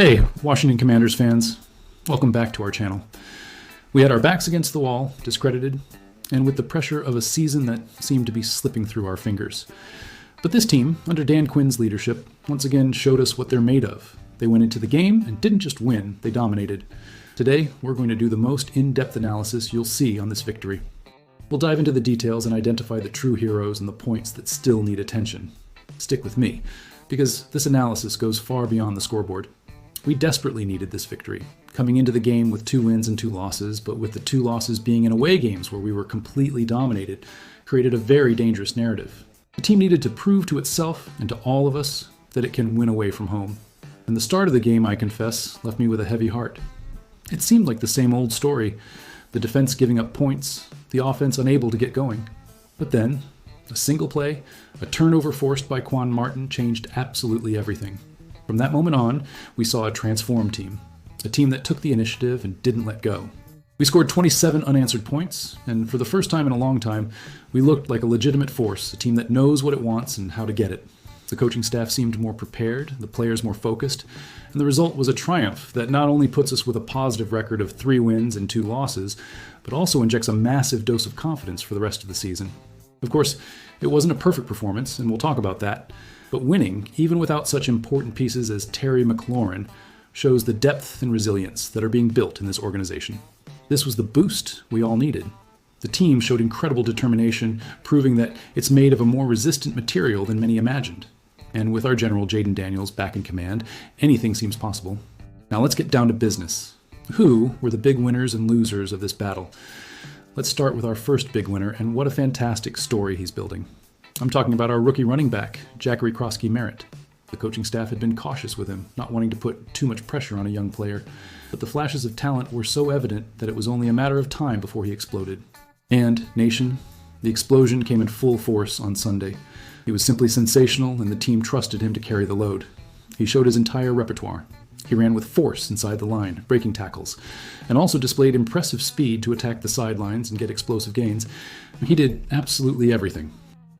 Hey, Washington Commanders fans, welcome back to our channel. We had our backs against the wall, discredited, and with the pressure of a season that seemed to be slipping through our fingers. But this team, under Dan Quinn's leadership, once again showed us what they're made of. They went into the game and didn't just win, they dominated. Today, we're going to do the most in-depth analysis you'll see on this victory. We'll dive into the details and identify the true heroes and the points that still need attention. Stick with me, because this analysis goes far beyond the scoreboard. We desperately needed this victory, coming into the game with 2 wins and 2 losses, but with the 2 losses being in away games where we were completely dominated, created a very dangerous narrative. The team needed to prove to itself and to all of us that it can win away from home. And the start of the game, I confess, left me with a heavy heart. It seemed like the same old story, the defense giving up points, the offense unable to get going. But then, a single play, a turnover forced by Quan Martin changed absolutely everything. From that moment on, we saw a transformed team, a team that took the initiative and didn't let go. We scored 27 unanswered points, and for the first time in a long time, we looked like a legitimate force, a team that knows what it wants and how to get it. The coaching staff seemed more prepared, the players more focused, and the result was a triumph that not only puts us with a positive record of 3 wins and 2 losses, but also injects a massive dose of confidence for the rest of the season. Of course, it wasn't a perfect performance, and we'll talk about that. But winning, even without such important pieces as Terry McLaurin, shows the depth and resilience that are being built in this organization. This was the boost we all needed. The team showed incredible determination, proving that it's made of a more resistant material than many imagined. And with our general Jayden Daniels back in command, anything seems possible. Now let's get down to business. Who were the big winners and losers of this battle? Let's start with our first big winner, and what a fantastic story he's building. I'm talking about our rookie running back, Jackery Crosky-Merritt. The coaching staff had been cautious with him, not wanting to put too much pressure on a young player, but the flashes of talent were so evident that it was only a matter of time before he exploded. And, nation, the explosion came in full force on Sunday. He was simply sensational, and the team trusted him to carry the load. He showed his entire repertoire. He ran with force inside the line, breaking tackles, and also displayed impressive speed to attack the sidelines and get explosive gains. He did absolutely everything.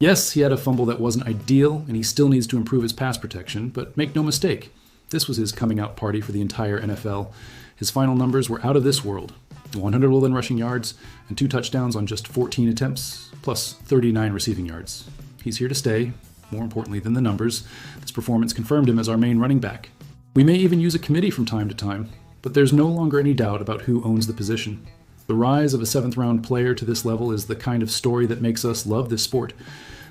Yes, he had a fumble that wasn't ideal, and he still needs to improve his pass protection, but make no mistake, this was his coming out party for the entire NFL. His final numbers were out of this world. 111 rushing yards and 2 touchdowns on just 14 attempts, plus 39 receiving yards. He's here to stay, more importantly than the numbers. This performance confirmed him as our main running back. We may even use a committee from time to time, but there's no longer any doubt about who owns the position. The rise of a 7th-round player to this level is the kind of story that makes us love this sport.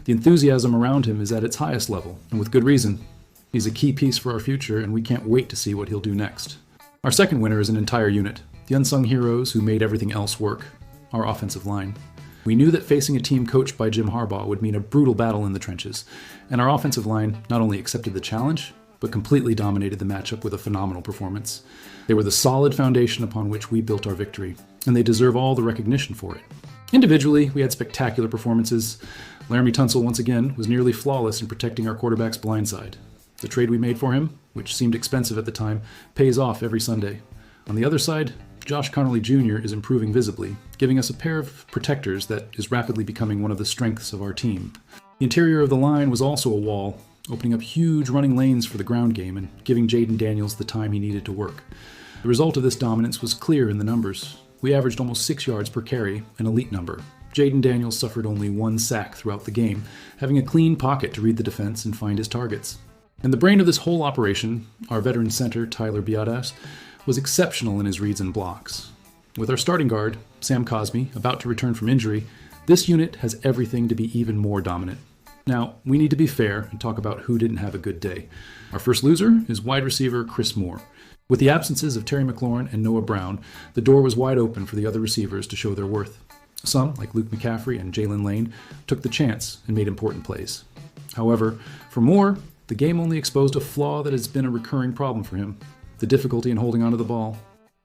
The enthusiasm around him is at its highest level, and with good reason. He's a key piece for our future, and we can't wait to see what he'll do next. Our second winner is an entire unit, the unsung heroes who made everything else work, our offensive line. We knew that facing a team coached by Jim Harbaugh would mean a brutal battle in the trenches, and our offensive line not only accepted the challenge, but completely dominated the matchup with a phenomenal performance. They were the solid foundation upon which we built our victory, and they deserve all the recognition for it. Individually, we had spectacular performances. Laremy Tunsil, once again, was nearly flawless in protecting our quarterback's blind side. The trade we made for him, which seemed expensive at the time, pays off every Sunday. On the other side, Josh Connolly Jr. is improving visibly, giving us a pair of protectors that is rapidly becoming one of the strengths of our team. The interior of the line was also a wall, opening up huge running lanes for the ground game and giving Jayden Daniels the time he needed to work. The result of this dominance was clear in the numbers. We averaged almost 6 yards per carry, an elite number. Jayden Daniels suffered only 1 sack throughout the game, having a clean pocket to read the defense and find his targets. And the brain of this whole operation, our veteran center Tyler Biadasz, was exceptional in his reads and blocks. With our starting guard, Sam Cosmi, about to return from injury, this unit has everything to be even more dominant. Now, we need to be fair and talk about who didn't have a good day. Our first loser is wide receiver Chris Moore. With the absences of Terry McLaurin and Noah Brown, the door was wide open for the other receivers to show their worth. Some, like Luke McCaffrey and Jalen Lane, took the chance and made important plays. However, for Moore, the game only exposed a flaw that has been a recurring problem for him: the difficulty in holding onto the ball.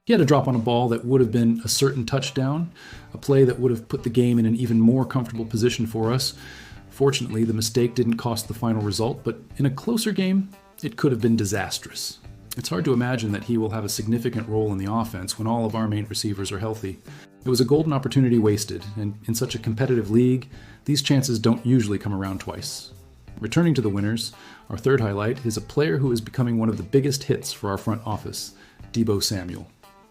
He had a drop on a ball that would have been a certain touchdown, a play that would have put the game in an even more comfortable position for us. Fortunately, the mistake didn't cost the final result, but in a closer game, it could have been disastrous. It's hard to imagine that he will have a significant role in the offense when all of our main receivers are healthy. It was a golden opportunity wasted, and in such a competitive league, these chances don't usually come around twice. Returning to the winners, our third highlight is a player who is becoming one of the biggest hits for our front office, Deebo Samuel.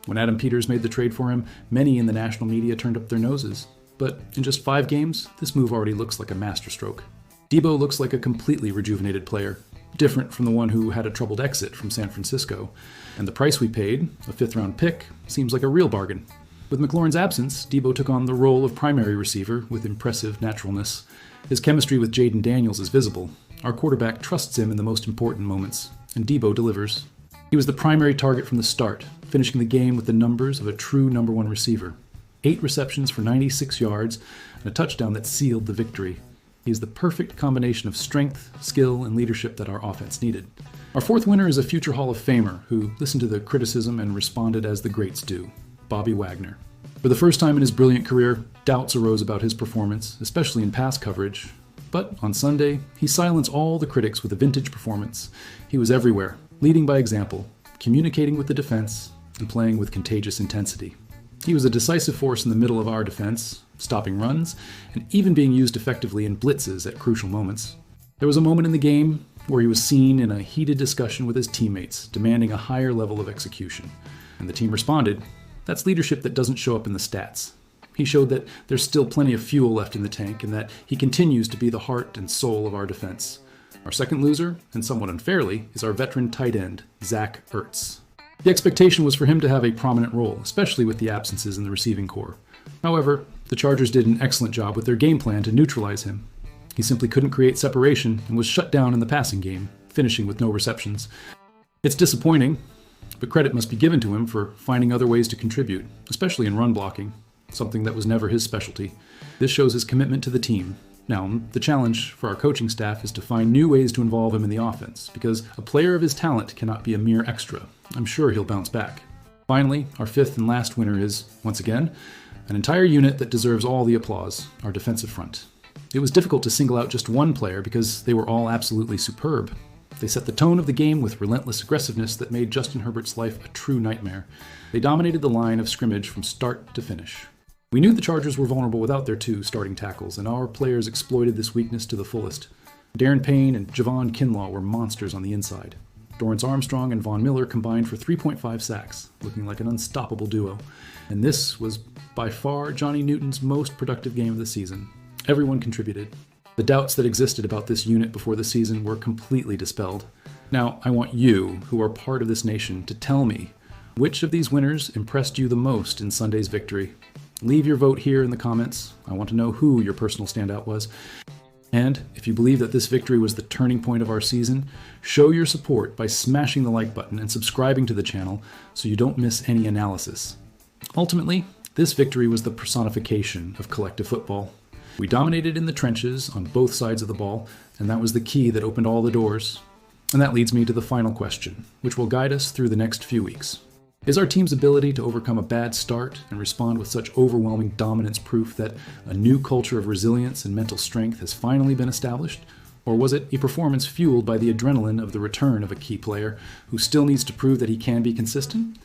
When Adam Peters made the trade for him, many in the national media turned up their noses. But in just 5 games, this move already looks like a masterstroke. Deebo looks like a completely rejuvenated player, different from the one who had a troubled exit from San Francisco. And the price we paid, a 5th-round pick, seems like a real bargain. With McLaurin's absence, Deebo took on the role of primary receiver with impressive naturalness. His chemistry with Jaden Daniels is visible. Our quarterback trusts him in the most important moments, and Deebo delivers. He was the primary target from the start, finishing the game with the numbers of a true number 1 receiver. 8 receptions for 96 yards and a touchdown that sealed the victory. He is the perfect combination of strength, skill, and leadership that our offense needed. Our 4th winner is a future Hall of Famer who listened to the criticism and responded as the greats do, Bobby Wagner. For the first time in his brilliant career, doubts arose about his performance, especially in pass coverage. But on Sunday, he silenced all the critics with a vintage performance. He was everywhere, leading by example, communicating with the defense, and playing with contagious intensity. He was a decisive force in the middle of our defense, stopping runs, and even being used effectively in blitzes at crucial moments. There was a moment in the game where he was seen in a heated discussion with his teammates, demanding a higher level of execution. And the team responded. That's leadership that doesn't show up in the stats. He showed that there's still plenty of fuel left in the tank and that he continues to be the heart and soul of our defense. Our second loser, and somewhat unfairly, is our veteran tight end, Zach Ertz. The expectation was for him to have a prominent role, especially with the absences in the receiving corps. However, the Chargers did an excellent job with their game plan to neutralize him. He simply couldn't create separation and was shut down in the passing game, finishing with no receptions. It's disappointing, but credit must be given to him for finding other ways to contribute, especially in run blocking, something that was never his specialty. This shows his commitment to the team. Now, the challenge for our coaching staff is to find new ways to involve him in the offense, because a player of his talent cannot be a mere extra. I'm sure he'll bounce back. Finally, our 5th and last winner is, once again, an entire unit that deserves all the applause, our defensive front. It was difficult to single out just one player because they were all absolutely superb. They set the tone of the game with relentless aggressiveness that made Justin Herbert's life a true nightmare. They dominated the line of scrimmage from start to finish. We knew the Chargers were vulnerable without their 2 starting tackles, and our players exploited this weakness to the fullest. Darren Payne and Javon Kinlaw were monsters on the inside. Dorrance Armstrong and Von Miller combined for 3.5 sacks, looking like an unstoppable duo. And this was by far Johnny Newton's most productive game of the season. Everyone contributed. The doubts that existed about this unit before the season were completely dispelled. Now, I want you, who are part of this nation, to tell me which of these winners impressed you the most in Sunday's victory. Leave your vote here in the comments. I want to know who your personal standout was. And if you believe that this victory was the turning point of our season, show your support by smashing the like button and subscribing to the channel so you don't miss any analysis. Ultimately, this victory was the personification of collective football. We dominated in the trenches on both sides of the ball, and that was the key that opened all the doors. And that leads me to the final question, which will guide us through the next few weeks. Is our team's ability to overcome a bad start and respond with such overwhelming dominance proof that a new culture of resilience and mental strength has finally been established? Or was it a performance fueled by the adrenaline of the return of a key player who still needs to prove that he can be consistent?